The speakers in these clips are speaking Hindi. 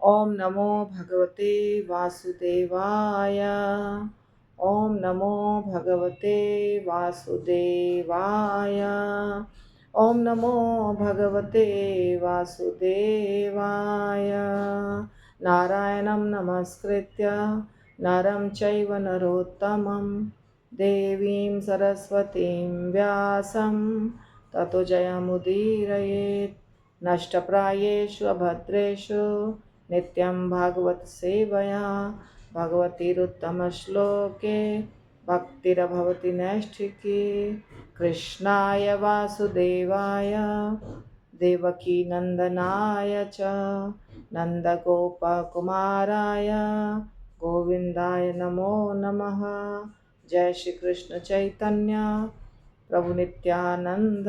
ओम नमो भगवते वासुदेवाय। ओम नमो भगवते वासुदेवाय। ओम नमो भगवते वासुदेवाय। नारायणं नमस्कृत्य नरं चैव नरोत्तमं देवीं सरस्वतीं व्यासं ततो जयमुदीरयेत्। नष्टप्रायेषु अभद्रेषु नित्यं भागवत सेवया भगवतीरुत्तमश्लोके भक्तिर्भवति नैष्ठिकी। कृष्णाय वासुदेवाय देवकीनन्दनाय च नन्दगोपकुमाराय गोविन्दाय नमो नमः। जय श्री कृष्ण चैतन्य प्रभु नित्यानंद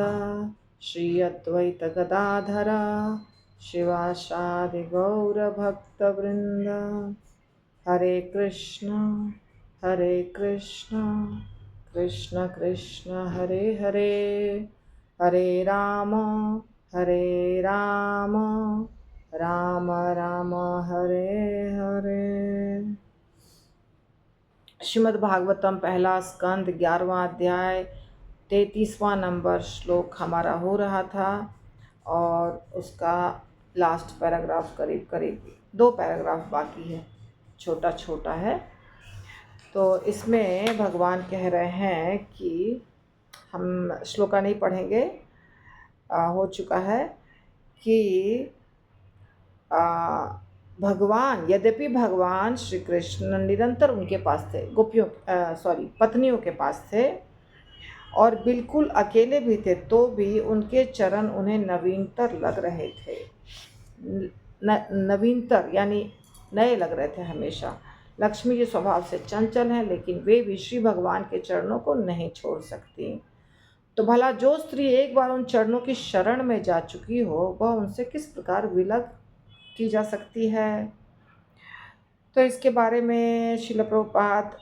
श्री अद्वैत गदाधर शिवासादि गौर भक्त वृंद। हरे कृष्ण कृष्ण कृष्ण हरे हरे, हरे राम राम राम हरे हरे। श्रीमद् भागवतम पहला स्कंद 11वां अध्याय 33वां नंबर श्लोक हमारा हो रहा था और उसका लास्ट पैराग्राफ करीब करीब 2 पैराग्राफ बाकी है, छोटा छोटा है। तो इसमें भगवान कह रहे हैं कि हम श्लोका नहीं पढ़ेंगे, हो चुका है कि भगवान, यद्यपि भगवान श्री कृष्ण निरंतर उनके पास थे, पत्नियों के पास थे और बिल्कुल अकेले भी थे, तो भी उनके चरण उन्हें नवीनतर लग रहे थे। नवीनतर यानी नए लग रहे थे हमेशा। लक्ष्मी जी स्वभाव से चंचल हैं, लेकिन वे भी श्री भगवान के चरणों को नहीं छोड़ सकती। तो भला जो स्त्री एक बार उन चरणों की शरण में जा चुकी हो, वह उनसे किस प्रकार विलग की जा सकती है। तो इसके बारे में श्रील प्रभुपाद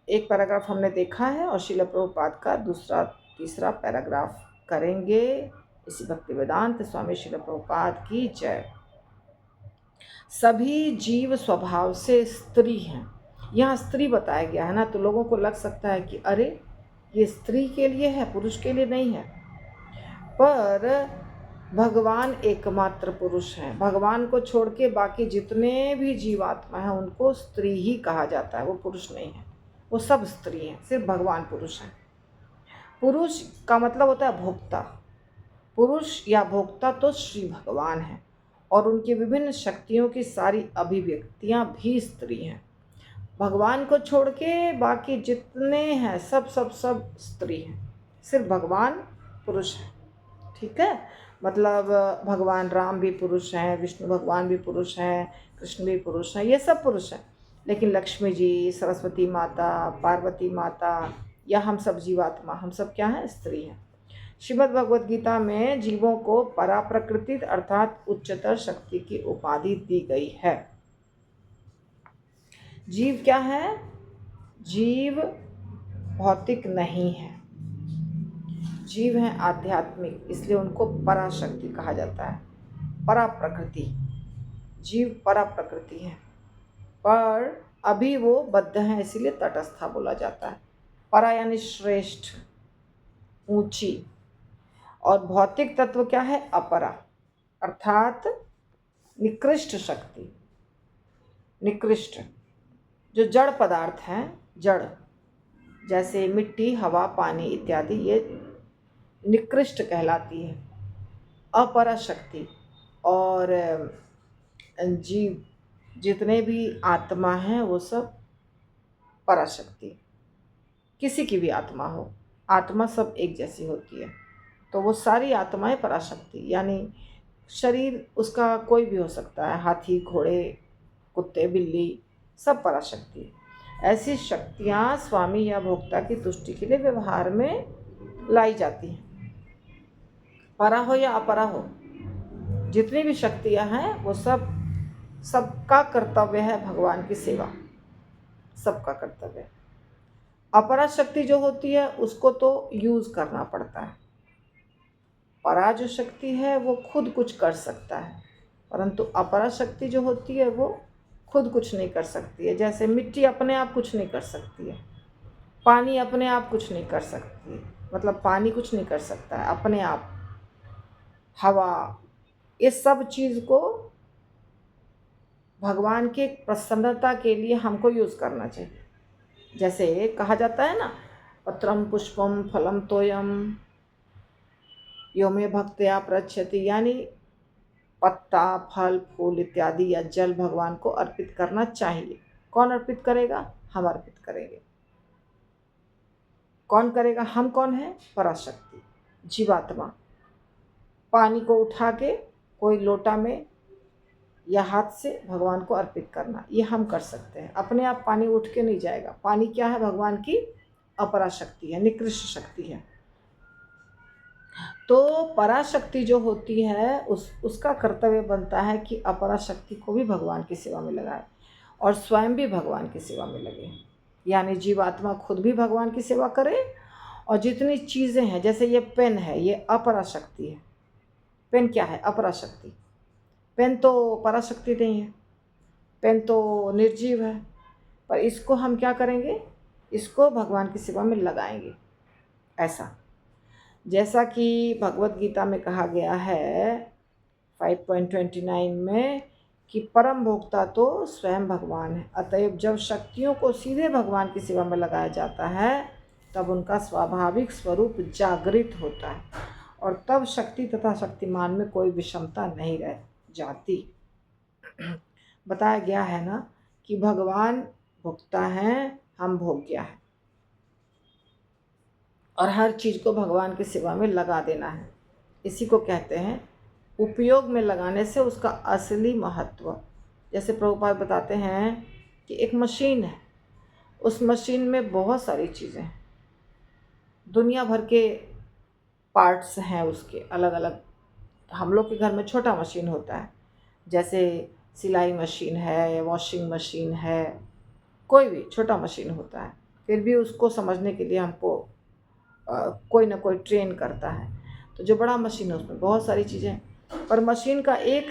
एक पैराग्राफ हमने देखा है और श्रील प्रभुपाद का दूसरा तीसरा पैराग्राफ करेंगे। इसी भक्ति वेदांत स्वामी श्रील प्रभुपाद की जय। सभी जीव स्वभाव से स्त्री हैं। यहाँ स्त्री बताया गया है ना, तो लोगों को लग सकता है कि अरे ये स्त्री के लिए है, पुरुष के लिए नहीं है। पर भगवान एकमात्र पुरुष हैं। भगवान को छोड़ के बाकी जितने भी जीवात्मा हैं उनको स्त्री ही कहा जाता है, वो पुरुष नहीं है। वो सब स्त्री हैं, सिर्फ भगवान पुरुष हैं। पुरुष का मतलब होता है भोक्ता। पुरुष या भोक्ता तो श्री भगवान हैं और उनकी विभिन्न शक्तियों की सारी अभिव्यक्तियां भी स्त्री हैं। भगवान को छोड़ के बाकी जितने हैं सब सब सब स्त्री हैं, सिर्फ भगवान पुरुष हैं। ठीक है, मतलब भगवान राम भी पुरुष हैं, विष्णु भगवान भी पुरुष हैं, कृष्ण भी पुरुष हैं, ये सब पुरुष हैं। लेकिन लक्ष्मी जी, सरस्वती माता, पार्वती माता या हम सब जीवात्मा, हम सब क्या हैं? स्त्री हैं। श्रीमद् भगवद गीता में जीवों को परा प्रकृति अर्थात उच्चतर शक्ति की उपाधि दी गई है। जीव क्या है? जीव भौतिक नहीं है, जीव हैं आध्यात्मिक, इसलिए उनको पराशक्ति कहा जाता है। परा प्रकृति, जीव परा प्रकृति है, पर अभी वो बद्ध हैं, इसीलिए तटस्था बोला जाता है। परा यानी श्रेष्ठ, ऊंची। और भौतिक तत्व क्या है? अपरा, अर्थात निकृष्ट शक्ति। निकृष्ट जो जड़ पदार्थ हैं, जड़ जैसे मिट्टी, हवा, पानी इत्यादि, ये निकृष्ट कहलाती है, अपरा शक्ति। और जीव जितने भी आत्मा हैं वो सब पराशक्ति। किसी की भी आत्मा हो, आत्मा सब एक जैसी होती है, तो वो सारी आत्माएं पराशक्ति। यानी शरीर उसका कोई भी हो सकता है, हाथी, घोड़े, कुत्ते, बिल्ली, सब पराशक्ति। ऐसी शक्तियाँ स्वामी या भोक्ता की तुष्टि के लिए व्यवहार में लाई जाती हैं। परा हो या अपरा हो, जितनी भी शक्तियाँ हैं वो सब, सबका कर्तव्य है भगवान की सेवा, सबका कर्तव्य है। अपरा शक्ति जो होती है उसको तो यूज करना पड़ता है। परा जो शक्ति है वो खुद कुछ कर सकता है परंतु अपरा शक्ति जो होती है वो खुद कुछ नहीं कर सकती है। जैसे मिट्टी अपने आप कुछ नहीं कर सकती है, पानी अपने आप कुछ नहीं कर सकती है, मतलब पानी कुछ नहीं कर सकता है अपने आप, हवा, इस सब चीज़ को भगवान की प्रसन्नता के लिए हमको यूज़ करना चाहिए। जैसे कहा जाता है ना, पत्रम पुष्पम फलम तोयम यो मे भक्त्या प्रच्छति, यानी पत्ता, फल, फूल इत्यादि या जल भगवान को अर्पित करना चाहिए। कौन अर्पित करेगा? हम अर्पित करेंगे। कौन करेगा? हम कौन है? पराशक्ति, जीवात्मा। पानी को उठा के कोई लोटा में या हाथ से भगवान को अर्पित करना, ये हम कर सकते हैं। अपने आप पानी उठ के नहीं जाएगा। पानी क्या है? भगवान की अपराशक्ति है, निकृष्ट शक्ति है। तो पराशक्ति जो होती है उसका कर्तव्य बनता है कि अपराशक्ति को भी भगवान की सेवा में लगाए और स्वयं भी भगवान की सेवा में लगे। यानी जीवात्मा खुद भी भगवान की सेवा करे, और जितनी चीज़ें हैं, जैसे ये पेन है, ये अपराशक्ति है। पेन क्या है? अपराशक्ति। पेन तो पराशक्ति नहीं है, पेन तो निर्जीव है, पर इसको हम क्या करेंगे? इसको भगवान की सेवा में लगाएंगे। ऐसा, जैसा कि भगवत गीता में कहा गया है 5.29 में कि परम भोक्ता तो स्वयं भगवान है। अतएव जब शक्तियों को सीधे भगवान की सेवा में लगाया जाता है तब उनका स्वाभाविक स्वरूप जागृत होता है, और तब शक्ति तथा शक्तिमान में कोई विषमता नहीं रह जाती। बताया गया है ना कि भगवान भोक्ता हैं, हम भोग्य हैं, और हर चीज़ को भगवान की सेवा में लगा देना है। इसी को कहते हैं उपयोग में लगाने से उसका असली महत्व। जैसे प्रभुपाद बताते हैं कि एक मशीन है, उस मशीन में बहुत सारी चीज़ें हैं, दुनिया भर के पार्ट्स हैं उसके अलग अलग। हम लोग के घर में छोटा मशीन होता है, जैसे सिलाई मशीन है, वॉशिंग मशीन है, कोई भी छोटा मशीन होता है, फिर भी उसको समझने के लिए हमको कोई ना कोई ट्रेन करता है। तो जो बड़ा मशीन है उसमें बहुत सारी चीज़ें, पर मशीन का एक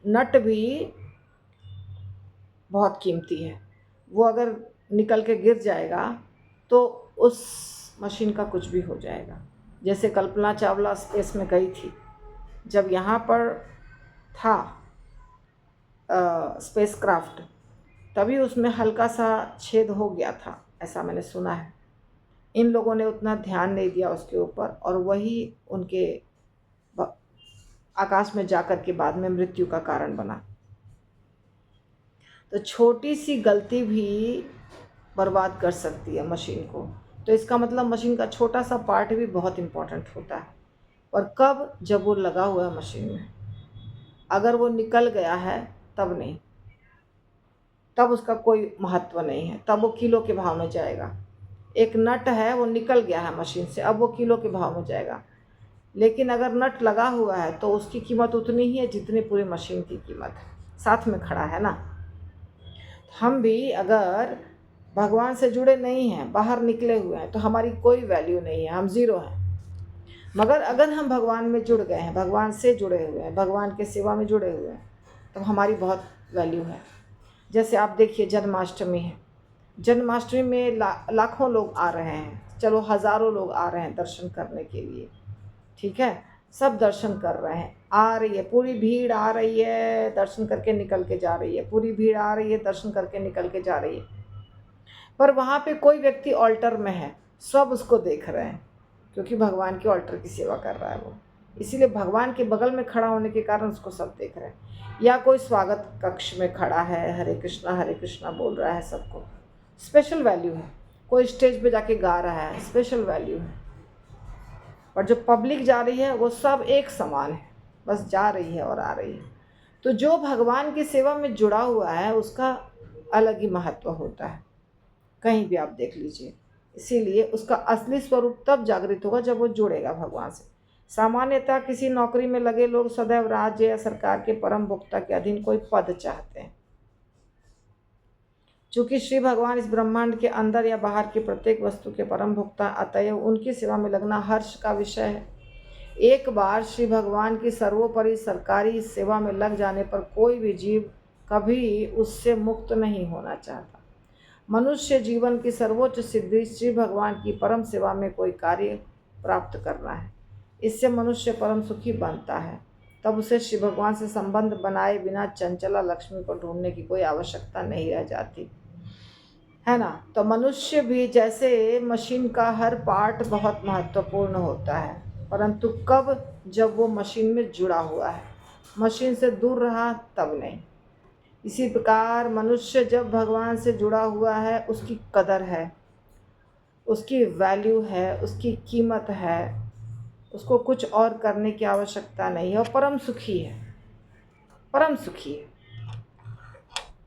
नट भी बहुत कीमती है। वो अगर निकल के गिर जाएगा तो उस मशीन का कुछ भी हो जाएगा। जैसे कल्पना चावला स्पेस में गई थी, जब यहाँ पर था स्पेस क्राफ्ट, तभी उसमें हल्का सा छेद हो गया था, ऐसा मैंने सुना है। इन लोगों ने उतना ध्यान नहीं दिया उसके ऊपर, और वही उनके आकाश में जाकर के बाद में मृत्यु का कारण बना। तो छोटी सी गलती भी बर्बाद कर सकती है मशीन को। तो इसका मतलब मशीन का छोटा सा पार्ट भी बहुत इम्पोर्टेंट होता है। और कब? जब वो लगा हुआ है मशीन में। अगर वो निकल गया है तब नहीं, तब उसका कोई महत्व नहीं है, तब वो किलो के भाव में जाएगा। एक नट है, वो निकल गया है मशीन से, अब वो किलो के भाव में जाएगा। लेकिन अगर नट लगा हुआ है तो उसकी कीमत उतनी ही है जितनी पूरी मशीन की कीमत है, साथ में खड़ा है ना। हम भी अगर भगवान से जुड़े नहीं हैं, बाहर निकले हुए हैं, तो हमारी कोई वैल्यू नहीं है, हम ज़ीरो हैं। मगर अगर हम भगवान में जुड़ गए हैं, भगवान से जुड़े हुए हैं, भगवान के सेवा में जुड़े हुए हैं, तो हमारी बहुत वैल्यू है। जैसे आप देखिए जन्माष्टमी है, जन्माष्टमी में लाखों लोग आ रहे हैं, चलो हज़ारों लोग आ रहे हैं दर्शन करने के लिए, ठीक है, सब दर्शन कर रहे हैं, आ रही है पूरी भीड़, आ रही है दर्शन करके निकल के जा रही है, पूरी भीड़ आ रही है दर्शन करके निकल के जा रही है। पर वहाँ पे कोई व्यक्ति ऑल्टर में है, सब उसको देख रहे हैं, क्योंकि भगवान के ऑल्टर की सेवा कर रहा है वो, इसीलिए भगवान के बगल में खड़ा होने के कारण उसको सब देख रहे हैं। या कोई स्वागत कक्ष में खड़ा है, हरे कृष्णा बोल रहा है, सबको स्पेशल वैल्यू है। कोई स्टेज पे जाके गा रहा है, स्पेशल वैल्यू है। और जो पब्लिक जा रही है वो सब एक समान है, बस जा रही है और आ रही है। तो जो भगवान की सेवा में जुड़ा हुआ है उसका अलग ही महत्व होता है, कहीं भी आप देख लीजिए। इसीलिए उसका असली स्वरूप तब जागृत होगा जब वो जुड़ेगा भगवान से। सामान्यतः किसी नौकरी में लगे लोग सदैव राज्य या सरकार के परम भोक्ता के अधीन कोई पद चाहते हैं। चूँकि श्री भगवान इस ब्रह्मांड के अंदर या बाहर की प्रत्येक वस्तु के परम भोक्ता, अतएव उनकी सेवा में लगना हर्ष का विषय है। एक बार श्री भगवान की सर्वोपरि सरकारी सेवा में लग जाने पर कोई भी जीव कभी उससे मुक्त नहीं होना चाहता। मनुष्य जीवन की सर्वोच्च सिद्धि श्री भगवान की परम सेवा में कोई कार्य प्राप्त करना है। इससे मनुष्य परम सुखी बनता है। तब उसे श्री भगवान से संबंध बनाए बिना चंचला लक्ष्मी को ढूंढने की कोई आवश्यकता नहीं रह जाती, है ना। तो मनुष्य भी जैसे मशीन का हर पार्ट बहुत महत्वपूर्ण होता है, परंतु कब, जब वो मशीन में जुड़ा हुआ है, मशीन से दूर रहा तब नहीं। इसी प्रकार मनुष्य जब भगवान से जुड़ा हुआ है, उसकी कदर है, उसकी वैल्यू है, उसकी कीमत है, उसको कुछ और करने की आवश्यकता नहीं है और परम सुखी है, परम सुखी है।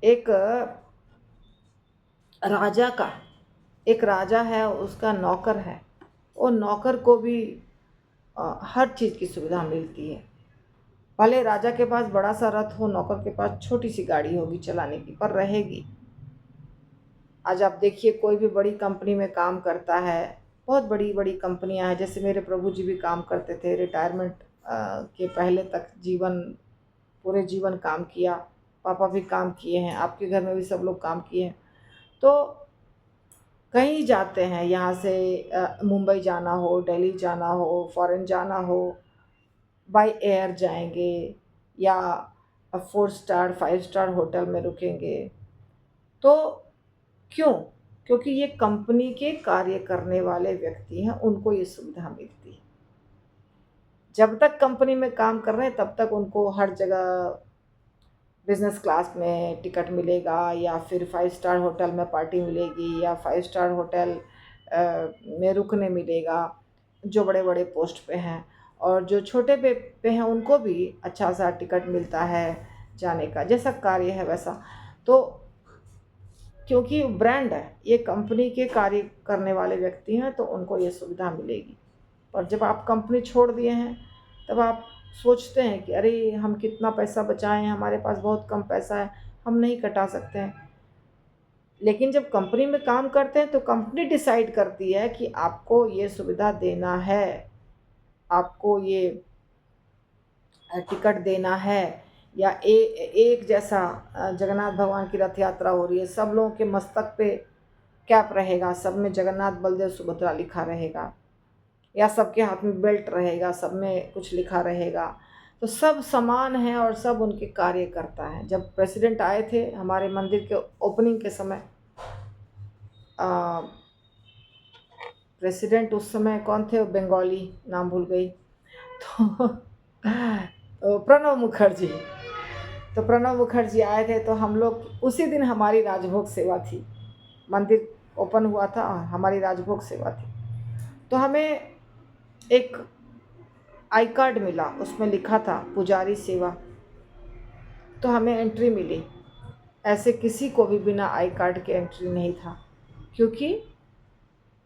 एक राजा का, एक राजा है, उसका नौकर है, और नौकर को भी हर चीज़ की सुविधा मिलती है। भले राजा के पास बड़ा सा रथ हो, नौकर के पास छोटी सी गाड़ी होगी चलाने की, पर रहेगी। आज आप देखिए, कोई भी बड़ी कंपनी में काम करता है, बहुत बड़ी बड़ी कंपनियां हैं, जैसे मेरे प्रभु जी भी काम करते थे, रिटायरमेंट के पहले तक पूरे जीवन काम किया। पापा भी काम किए हैं, आपके घर में भी सब लोग काम किए हैं। तो कहीं जाते हैं, यहाँ से मुंबई जाना हो, दिल्ली जाना हो, फॉरेन जाना हो, बाय एयर जाएंगे या 4 स्टार 5 स्टार होटल में रुकेंगे। तो क्यों? क्योंकि ये कंपनी के कार्य करने वाले व्यक्ति हैं, उनको ये सुविधा मिलती है। जब तक कंपनी में काम कर रहे हैं तब तक उनको हर जगह बिजनेस क्लास में टिकट मिलेगा, या फिर 5 स्टार होटल में पार्टी मिलेगी, या 5 स्टार होटल में रुकने मिलेगा, जो बड़े बड़े पोस्ट पे हैं। और जो छोटे पे हैं उनको भी अच्छा सा टिकट मिलता है जाने का, जैसा कार्य है वैसा। तो क्योंकि ब्रांड है, ये कंपनी के कार्य करने वाले व्यक्ति हैं, तो उनको ये सुविधा मिलेगी। और जब आप कंपनी छोड़ दिए हैं, तब आप सोचते हैं कि अरे हम कितना पैसा बचाएं, हमारे पास बहुत कम पैसा है, हम नहीं कटा सकते हैं। लेकिन जब कंपनी में काम करते हैं तो कंपनी डिसाइड करती है कि आपको ये सुविधा देना है, आपको ये टिकट देना है, या एक जैसा जगन्नाथ भगवान की रथ यात्रा हो रही है, सब लोगों के मस्तक पे कैप रहेगा, सब में जगन्नाथ बलदेव सुभद्रा लिखा रहेगा, या सबके हाथ में बेल्ट रहेगा, सब में कुछ लिखा रहेगा। तो सब समान है और सब उनके कार्य करता है। जब प्रेसिडेंट आए थे हमारे मंदिर के ओपनिंग के समय, प्रेसिडेंट उस समय कौन थे, बंगाली, नाम भूल गई, तो प्रणब मुखर्जी। तो प्रणब मुखर्जी आए थे, तो हम लोग उसी दिन हमारी राजभोग सेवा थी, मंदिर ओपन हुआ था, हमारी राजभोग सेवा थी। तो हमें एक आई कार्ड मिला, उसमें लिखा था पुजारी सेवा। तो हमें एंट्री मिली। ऐसे किसी को भी बिना आई कार्ड के एंट्री नहीं था, क्योंकि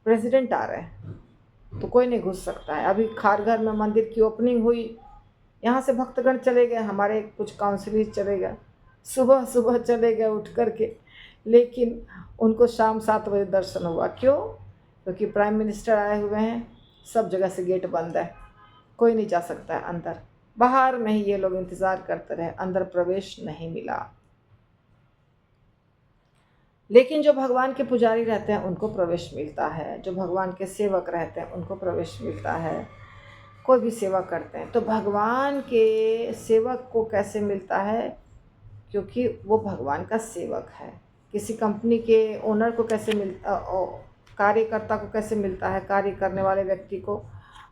प्रेसिडेंट आ रहे हैं तो कोई नहीं घुस सकता है। अभी खारघर में मंदिर की ओपनिंग हुई, यहाँ से भक्तगण चले गए, हमारे कुछ काउंसिलर चले गए, सुबह सुबह चले गए उठ कर के, लेकिन उनको शाम 7 बजे दर्शन हुआ। क्यों? क्योंकि प्राइम मिनिस्टर आए हुए हैं, सब जगह से गेट बंद है, कोई नहीं जा सकता है अंदर। बाहर में ही ये लोग इंतज़ार करते रहे, अंदर प्रवेश नहीं मिला। लेकिन जो भगवान के पुजारी रहते हैं उनको प्रवेश मिलता है, जो भगवान के सेवक रहते हैं उनको प्रवेश मिलता है। कोई भी सेवा करते हैं तो भगवान के सेवक को कैसे मिलता है? क्योंकि वो भगवान का सेवक है। किसी कंपनी के ओनर को कैसे मिलता, कार्यकर्ता को कैसे मिलता है? कार्य करने वाले व्यक्ति को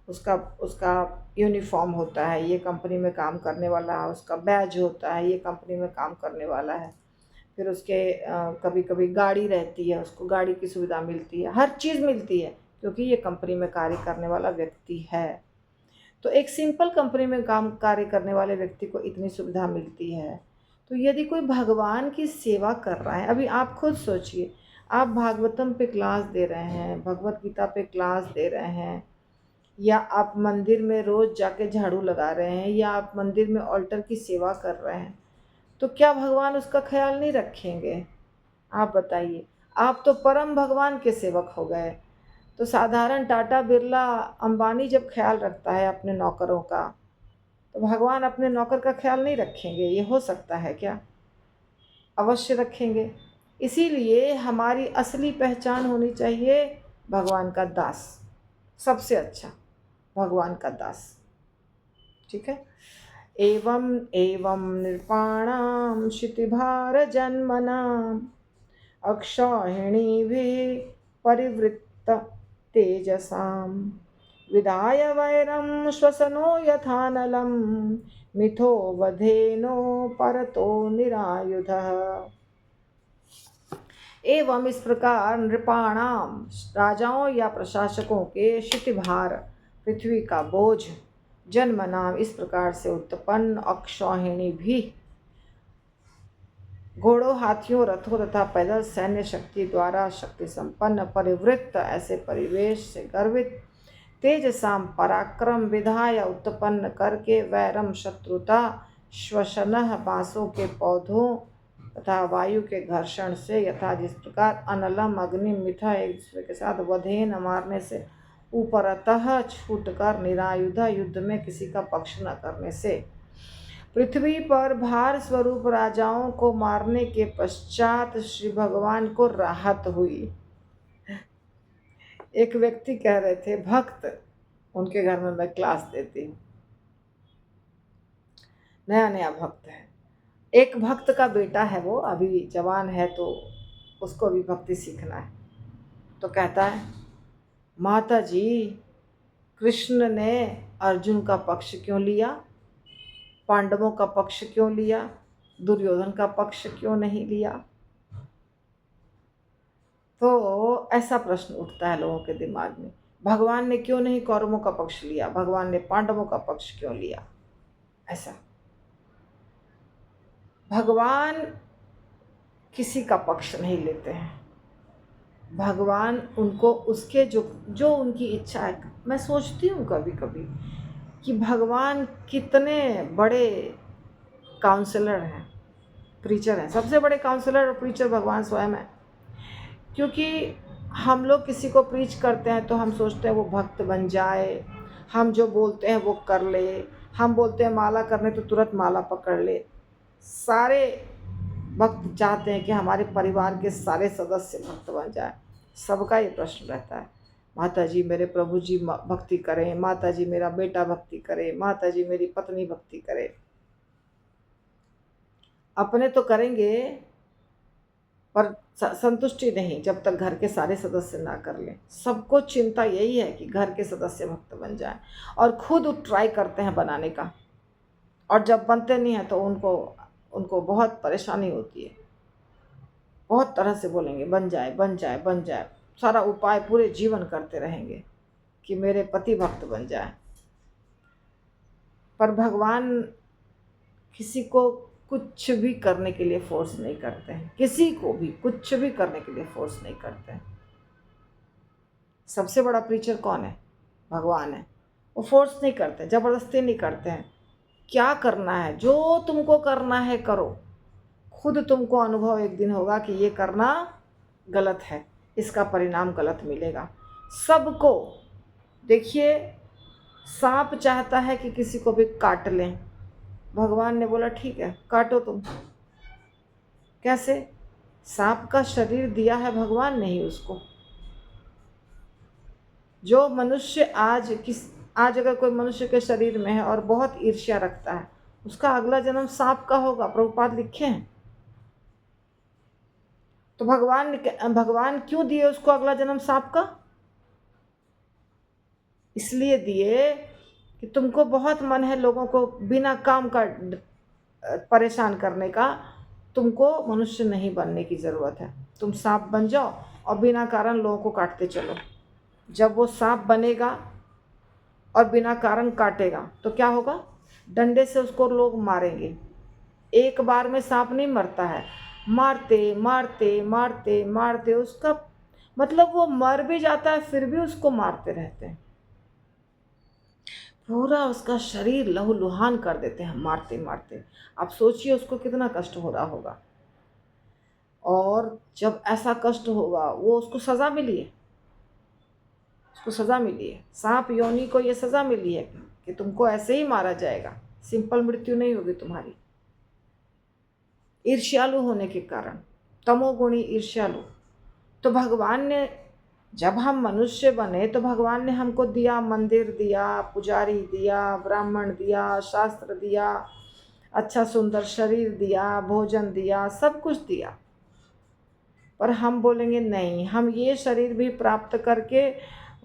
उसका यूनिफॉर्म होता है, ये कंपनी में काम करने वाला है, उसका बैज होता है, ये कंपनी में काम करने वाला है। फिर उसके कभी कभी गाड़ी रहती है, उसको गाड़ी की सुविधा मिलती है, हर चीज़ मिलती है, क्योंकि ये कंपनी में कार्य करने वाला व्यक्ति है। तो एक सिंपल कंपनी में कार्य करने वाले व्यक्ति को इतनी सुविधा मिलती है। तो यदि कोई भगवान की सेवा कर रहा है, अभी आप खुद सोचिए, आप भागवतम पे क्लास दे रहे हैं, भगवत गीता पे क्लास दे रहे हैं, या आप मंदिर में रोज़ जाके झाड़ू लगा रहे हैं, या आप मंदिर में ऑल्टर की सेवा कर रहे हैं, तो क्या भगवान उसका ख्याल नहीं रखेंगे? आप बताइए। आप तो परम भगवान के सेवक हो गए। तो साधारण टाटा बिरला अंबानी जब ख्याल रखता है अपने नौकरों का, तो भगवान अपने नौकर का ख्याल नहीं रखेंगे? ये हो सकता है क्या? अवश्य रखेंगे। इसीलिए हमारी असली पहचान होनी चाहिए भगवान का दास, सबसे अच्छा भगवान का दास। ठीक है। एवं एवं नृपाणाम क्षितिभार जन्मनाम अक्षौहिणी भी परिवृत्त तेजसाम विदाय वैरम श्वसनो यथानलम मिथो वधेनो परतो निरायुधः। एवं इस प्रकार नृपाणाम राजाओं या प्रशासकों के क्षितिभार पृथ्वी का बोझ जन्मनाम इस प्रकार से उत्पन्न अक्षौहिणी भी घोड़ों हाथियों रथों तथा पैदल सैन्य शक्ति द्वारा शक्ति संपन्न परिवृत्त ऐसे परिवेश से गर्वित तेजसाम पराक्रम विधाय उत्पन्न करके वैरम शत्रुता श्वसनः बांसों के पौधों तथा वायु के घर्षण से यथा जिस प्रकार अनलम अग्नि मिथा एक दूसरे के साथ वधेन मारने से ऊपरतः छूटकर निरायुध युद्ध में किसी का पक्ष न करने से पृथ्वी पर भार स्वरूप राजाओं को मारने के पश्चात श्री भगवान को राहत हुई। एक व्यक्ति कह रहे थे, भक्त, उनके घर में मैं क्लास देती हूँ, नया नया भक्त है। एक भक्त का बेटा है, वो अभी जवान है, तो उसको भी भक्ति सीखना है। तो कहता है, माता जी कृष्ण ने अर्जुन का पक्ष क्यों लिया, पांडवों का पक्ष क्यों लिया, दुर्योधन का पक्ष क्यों नहीं लिया? तो ऐसा प्रश्न उठता है लोगों के दिमाग में, भगवान ने क्यों नहीं कौरवों का पक्ष लिया, भगवान ने पांडवों का पक्ष क्यों लिया? ऐसा भगवान किसी का पक्ष नहीं लेते हैं। भगवान उनको उसके जो उनकी इच्छा है। मैं सोचती हूँ कभी कभी कि भगवान कितने बड़े काउंसलर हैं, प्रीचर हैं। सबसे बड़े काउंसलर और प्रीचर भगवान स्वयं है। क्योंकि हम लोग किसी को प्रीच करते हैं तो हम सोचते हैं वो भक्त बन जाए, हम जो बोलते हैं वो कर ले। हम बोलते हैं माला करने तो तुरंत माला पकड़ ले। सारे भक्त चाहते हैं कि हमारे परिवार के सारे सदस्य भक्त बन जाए। सबका ये प्रश्न रहता है, माता जी मेरे प्रभु जी भक्ति करें, माता जी मेरा बेटा भक्ति करे, माता जी मेरी पत्नी भक्ति करे। अपने तो करेंगे पर संतुष्टि नहीं जब तक घर के सारे सदस्य ना कर लें। सबको चिंता यही है कि घर के सदस्य भक्त बन जाएं, और खुद ट्राई करते हैं बनाने का, और जब बनते नहीं हैं तो उनको बहुत परेशानी होती है। बहुत तरह से बोलेंगे बन जाए बन जाए बन जाए, सारा उपाय पूरे जीवन करते रहेंगे कि मेरे पति भक्त बन जाए। पर भगवान किसी को कुछ भी करने के लिए फोर्स नहीं करते हैं, किसी को भी कुछ भी करने के लिए फोर्स नहीं करते हैं। सबसे बड़ा प्रीचर कौन है? भगवान है। वो फोर्स नहीं करते, ज़बरदस्ती नहीं करते हैं। क्या करना है, जो तुमको करना है करो। खुद तुमको अनुभव एक दिन होगा कि ये करना गलत है, इसका परिणाम गलत मिलेगा। सबको देखिए, सांप चाहता है कि किसी को भी काट लें। भगवान ने बोला ठीक है काटो तुम। कैसे? सांप का शरीर दिया है भगवान ने ही उसको। जो मनुष्य आज अगर कोई मनुष्य के शरीर में है और बहुत ईर्ष्या रखता है, उसका अगला जन्म सांप का होगा, प्रभुपाद लिखे हैं। तो भगवान क्यों दिए उसको अगला जन्म सांप का? इसलिए दिए कि तुमको बहुत मन है लोगों को बिना काम का परेशान करने का। तुमको मनुष्य नहीं बनने की ज़रूरत है। तुम सांप बन जाओ और बिना कारण लोगों को काटते चलो। जब वो सांप बनेगा और बिना कारण काटेगा तो क्या होगा? डंडे से उसको लोग मारेंगे। एक बार में सांप नहीं मरता है, मारते मारते मारते मारते उसका मतलब वो मर भी जाता है, फिर भी उसको मारते रहते हैं। पूरा उसका शरीर लहूलुहान कर देते हैं मारते मारते। आप सोचिए उसको कितना कष्ट हो रहा होगा। और जब ऐसा कष्ट होगा, वो उसको सज़ा मिली है। उसको सज़ा मिली है। सांप योनि को ये सज़ा मिली है कि तुमको ऐसे ही मारा जाएगा, सिंपल मृत्यु नहीं होगी तुम्हारी। ईर्ष्यालु होने के कारण, तमोगुणी ईर्ष्यालु। तो भगवान ने, जब हम मनुष्य बने तो भगवान ने हमको दिया, मंदिर दिया, पुजारी दिया, ब्राह्मण दिया, शास्त्र दिया, अच्छा सुंदर शरीर दिया, भोजन दिया, सब कुछ दिया। पर हम बोलेंगे नहीं, हम ये शरीर भी प्राप्त करके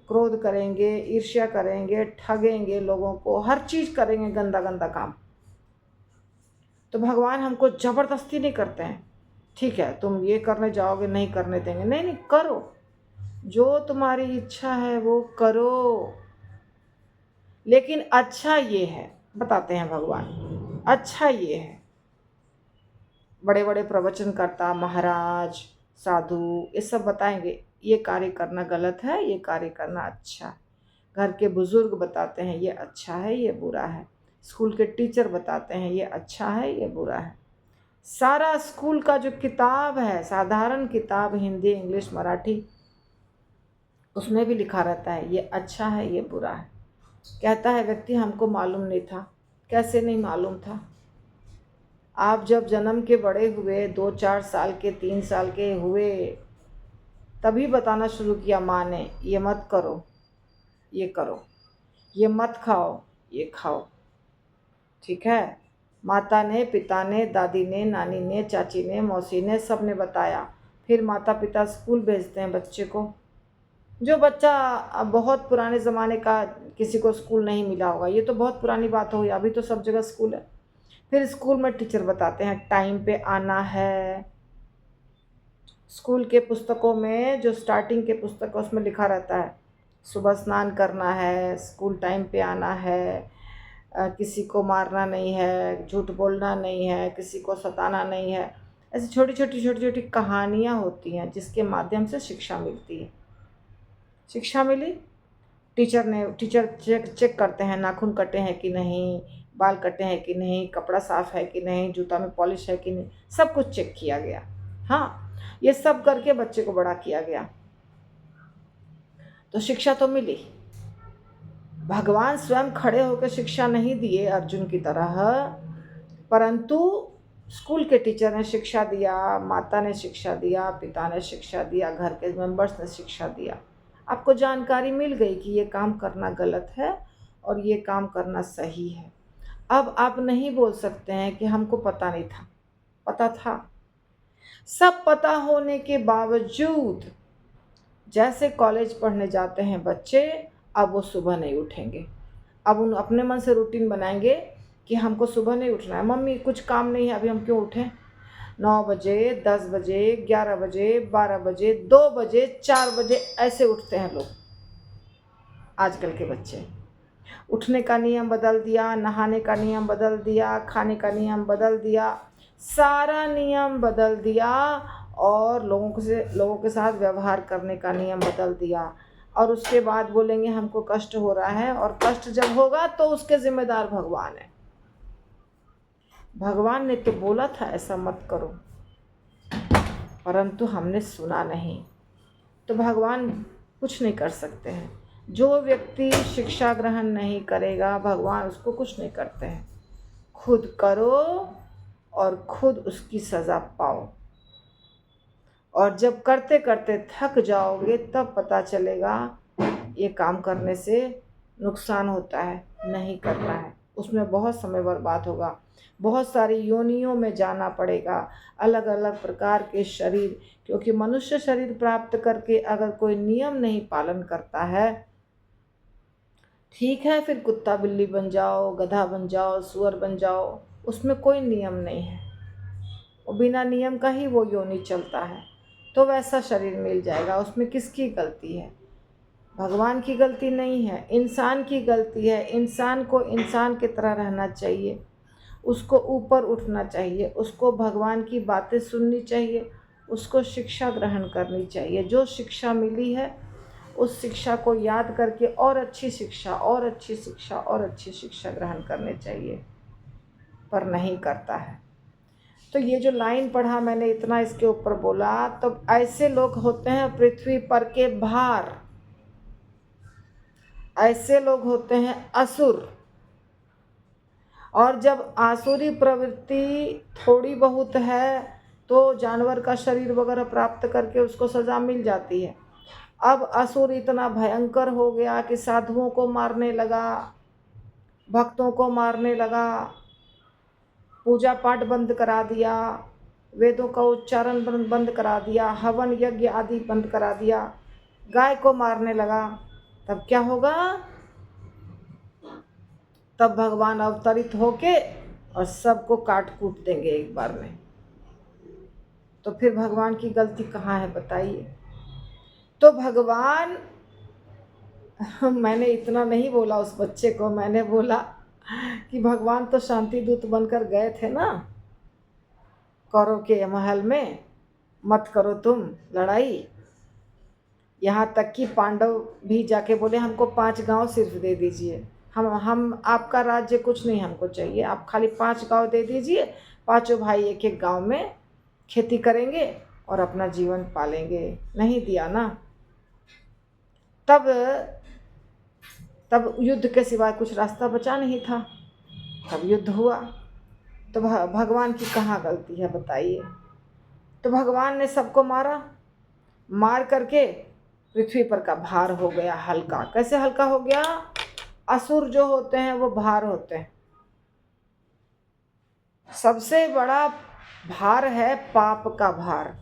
क्रोध करेंगे, ईर्ष्या करेंगे, ठगेंगे लोगों को, हर चीज़ करेंगे, गंदा गंदा काम। तो भगवान हमको ज़बरदस्ती नहीं करते हैं, ठीक है तुम ये करने जाओगे, नहीं करने देंगे, नहीं नहीं, करो, जो तुम्हारी इच्छा है वो करो। लेकिन अच्छा ये है, बताते हैं भगवान, अच्छा ये है। बड़े बड़े प्रवचनकर्ता, महाराज, साधु, ये सब बताएंगे ये कार्य करना गलत है, ये कार्य करना अच्छा। घर के बुजुर्ग बताते हैं ये अच्छा है, ये बुरा है। स्कूल के टीचर बताते हैं ये अच्छा है, ये बुरा है। सारा स्कूल का जो किताब है, साधारण किताब, हिंदी, इंग्लिश, मराठी, उसमें भी लिखा रहता है ये अच्छा है, ये बुरा है। कहता है व्यक्ति हमको मालूम नहीं था। कैसे नहीं मालूम था? आप जब जन्म के बड़े हुए, 2-4 साल के, 3 साल के हुए, तभी बताना शुरू किया माँ ने, ये मत करो, ये करो, ये मत खाओ, ये खाओ, ठीक है। माता ने, पिता ने, दादी ने, नानी ने, चाची ने, मौसी ने, सब ने बताया। फिर माता पिता स्कूल भेजते हैं बच्चे को। जो बच्चा बहुत पुराने ज़माने का, किसी को स्कूल नहीं मिला होगा, ये तो बहुत पुरानी बात हो गई, अभी तो सब जगह स्कूल है। फिर स्कूल में टीचर बताते हैं टाइम पे आना है। स्कूल के पुस्तकों में, जो स्टार्टिंग के पुस्तक है उसमें लिखा रहता है सुबह स्नान करना है, स्कूल टाइम पे आना है, किसी को मारना नहीं है, झूठ बोलना नहीं है, किसी को सताना नहीं है। ऐसी छोटी छोटी कहानियाँ होती हैं जिसके माध्यम से शिक्षा मिलती है। शिक्षा मिली, टीचर चेक करते हैं नाखून कटे हैं कि नहीं, बाल कटे हैं कि नहीं, कपड़ा साफ़ है कि नहीं, जूता में पॉलिश है कि नहीं, सब कुछ चेक किया गया। हाँ, ये सब करके बच्चे को बड़ा किया गया, तो शिक्षा तो मिली। भगवान स्वयं खड़े होकर शिक्षा नहीं दिए अर्जुन की तरह, परंतु स्कूल के टीचर ने शिक्षा दिया, माता ने शिक्षा दिया, पिता ने शिक्षा दिया, घर के मेंबर्स ने शिक्षा दिया। आपको जानकारी मिल गई कि ये काम करना गलत है और ये काम करना सही है। अब आप नहीं बोल सकते हैं कि हमको पता नहीं था, पता था। सब पता होने के बावजूद, जैसे कॉलेज पढ़ने जाते हैं बच्चे, अब वो सुबह नहीं उठेंगे। अब उन अपने मन से रूटीन बनाएंगे कि हमको सुबह नहीं उठना है, मम्मी कुछ काम नहीं है अभी, हम क्यों उठें। 9 बजे, 10 बजे, 11 बजे, 12 बजे, 2 बजे, 4 बजे ऐसे उठते हैं लोग। आजकल के बच्चे, उठने का नियम बदल दिया, नहाने का नियम बदल दिया, खाने का नियम बदल दिया, सारा नियम बदल दिया, और लोगों के साथ व्यवहार करने का नियम बदल दिया। और उसके बाद बोलेंगे हमको कष्ट हो रहा है, और कष्ट जब होगा तो उसके जिम्मेदार भगवान है। भगवान ने तो बोला था ऐसा मत करो, परंतु हमने सुना नहीं, तो भगवान कुछ नहीं कर सकते हैं। जो व्यक्ति शिक्षा ग्रहण नहीं करेगा, भगवान उसको कुछ नहीं करते हैं। खुद करो और खुद उसकी सज़ा पाओ। और जब करते करते थक जाओगे तब पता चलेगा ये काम करने से नुकसान होता है, नहीं करना है। उसमें बहुत समय बर्बाद होगा, बहुत सारी योनियों में जाना पड़ेगा, अलग अलग प्रकार के शरीर, क्योंकि मनुष्य शरीर प्राप्त करके अगर कोई नियम नहीं पालन करता है, ठीक है फिर कुत्ता बिल्ली बन जाओ, गधा बन जाओ, सुअर बन जाओ, उसमें कोई नियम नहीं है, और बिना नियम का ही वो योनि चलता है, तो वैसा शरीर मिल जाएगा। उसमें किसकी गलती है? भगवान की गलती नहीं है, इंसान की गलती है। इंसान को इंसान की तरह रहना चाहिए, उसको ऊपर उठना चाहिए, उसको भगवान की बातें सुननी चाहिए, उसको शिक्षा ग्रहण करनी चाहिए। जो शिक्षा मिली है उस शिक्षा को याद करके और अच्छी शिक्षा, और अच्छी शिक्षा, और अच्छी शिक्षा ग्रहण करनी चाहिए, पर नहीं करता है। तो ये जो लाइन पढ़ा मैंने, इतना इसके ऊपर बोला, तो ऐसे लोग होते हैं पृथ्वी पर के भार। ऐसे लोग होते हैं असुर। और जब आसुरी प्रवृत्ति थोड़ी बहुत है तो जानवर का शरीर वगैरह प्राप्त करके उसको सजा मिल जाती है। अब असुर इतना भयंकर हो गया कि साधुओं को मारने लगा, भक्तों को मारने लगा, पूजा पाठ बंद करा दिया, वेदों का उच्चारण बंद करा दिया, हवन यज्ञ आदि बंद करा दिया, गाय को मारने लगा। तब क्या होगा? तब भगवान अवतरित होके और सबको काट कूट देंगे एक बार में। तो फिर भगवान की गलती कहाँ है बताइए? तो भगवान मैंने इतना नहीं बोला उस बच्चे को, मैंने बोला कि भगवान तो शांति दूत बनकर गए थे ना कौरव के महल में, मत करो तुम लड़ाई। यहाँ तक कि पांडव भी जाके बोले हमको 5 गांव सिर्फ दे दीजिए, हम आपका राज्य कुछ नहीं हमको चाहिए, आप खाली 5 गांव दे दीजिए, 5 भाई एक एक गांव में खेती करेंगे और अपना जीवन पालेंगे। नहीं दिया ना। तब युद्ध के सिवाय कुछ रास्ता बचा नहीं था। तब युद्ध हुआ। तो भगवान की कहाँ गलती है बताइए? तो भगवान ने सबको मारा, मार करके पृथ्वी पर का भार हो गया हल्का। कैसे हल्का हो गया? असुर जो होते हैं वो भार होते हैं। सबसे बड़ा भार है पाप का भार।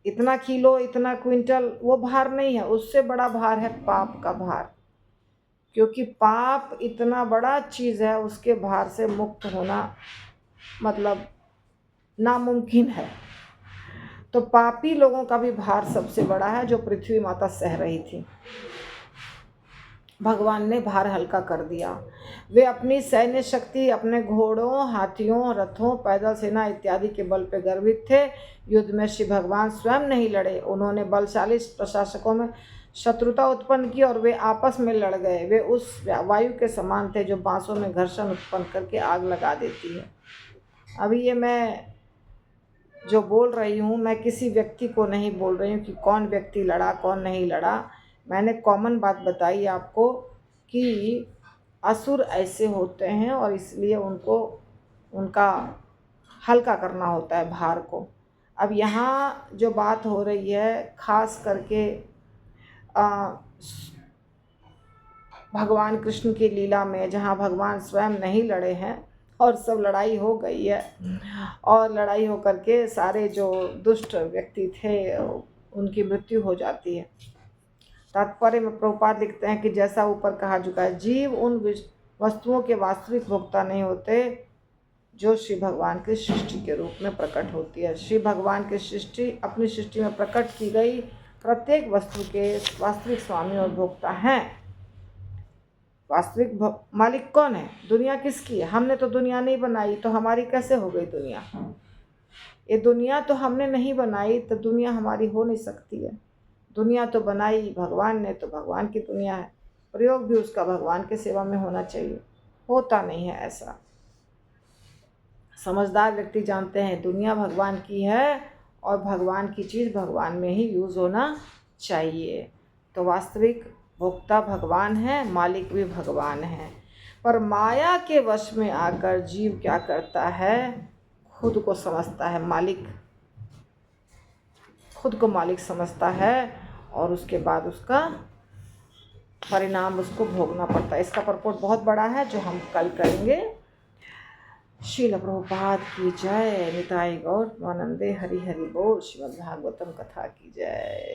इतना किलो इतना क्विंटल वो भार नहीं है, उससे बड़ा भार है पाप का भार। क्योंकि पाप इतना बड़ा चीज़ है, उसके भार से मुक्त होना मतलब नामुमकिन है। तो पापी लोगों का भी भार सबसे बड़ा है जो पृथ्वी माता सह रही थी। भगवान ने भार हल्का कर दिया। वे अपनी सैन्य शक्ति, अपने घोड़ों, हाथियों, रथों, पैदल सेना इत्यादि के बल पे गर्वित थे। युद्ध में श्री भगवान स्वयं नहीं लड़े। उन्होंने बलशाली प्रशासकों में शत्रुता उत्पन्न की और वे आपस में लड़ गए। वे उस वायु के समान थे जो बांसों में घर्षण उत्पन्न करके आग लगा देती है। अभी ये मैं जो बोल रही हूँ, मैं किसी व्यक्ति को नहीं बोल रही हूँ कि कौन व्यक्ति लड़ा कौन नहीं लड़ा। मैंने कॉमन बात बताई आपको कि असुर ऐसे होते हैं और इसलिए उनको उनका हल्का करना होता है भार को। अब यहाँ जो बात हो रही है खास करके भगवान कृष्ण की लीला में, जहाँ भगवान स्वयं नहीं लड़े हैं और सब लड़ाई हो गई है, और लड़ाई हो करके सारे जो दुष्ट व्यक्ति थे उनकी मृत्यु हो जाती है। तात्पर्य में प्रभुपाद लिखते हैं कि जैसा ऊपर कहा चुका है, जीव उन वस्तुओं के वास्तविक भोक्ता नहीं होते जो श्री भगवान की सृष्टि के रूप में प्रकट होती है। श्री भगवान की सृष्टि अपनी सृष्टि में प्रकट की गई प्रत्येक वस्तु के वास्तविक स्वामी और भोक्ता हैं। वास्तविक मालिक कौन है? दुनिया किसकी है? हमने तो दुनिया नहीं बनाई, तो हमारी कैसे हो गई दुनिया? ये दुनिया तो हमने नहीं बनाई, तो दुनिया हमारी हो नहीं सकती है। दुनिया तो बनाई भगवान ने, तो भगवान की दुनिया है। प्रयोग भी उसका भगवान के सेवा में होना चाहिए। होता नहीं है ऐसा। समझदार व्यक्ति जानते हैं दुनिया भगवान की है और भगवान की चीज़ भगवान में ही यूज़ होना चाहिए। तो वास्तविक भोक्ता भगवान है, मालिक भी भगवान है। पर माया के वश में आकर जीव क्या करता है? खुद को समझता है मालिक, खुद को मालिक समझता है और उसके बाद उसका परिणाम उसको भोगना पड़ता है। इसका परपोर्ट बहुत बड़ा है जो हम कल करेंगे। श्रील प्रभुपाद की जय। निताई गौर आनंदे हरि हरि बोल। श्रीमद् भागवतम कथा की जय।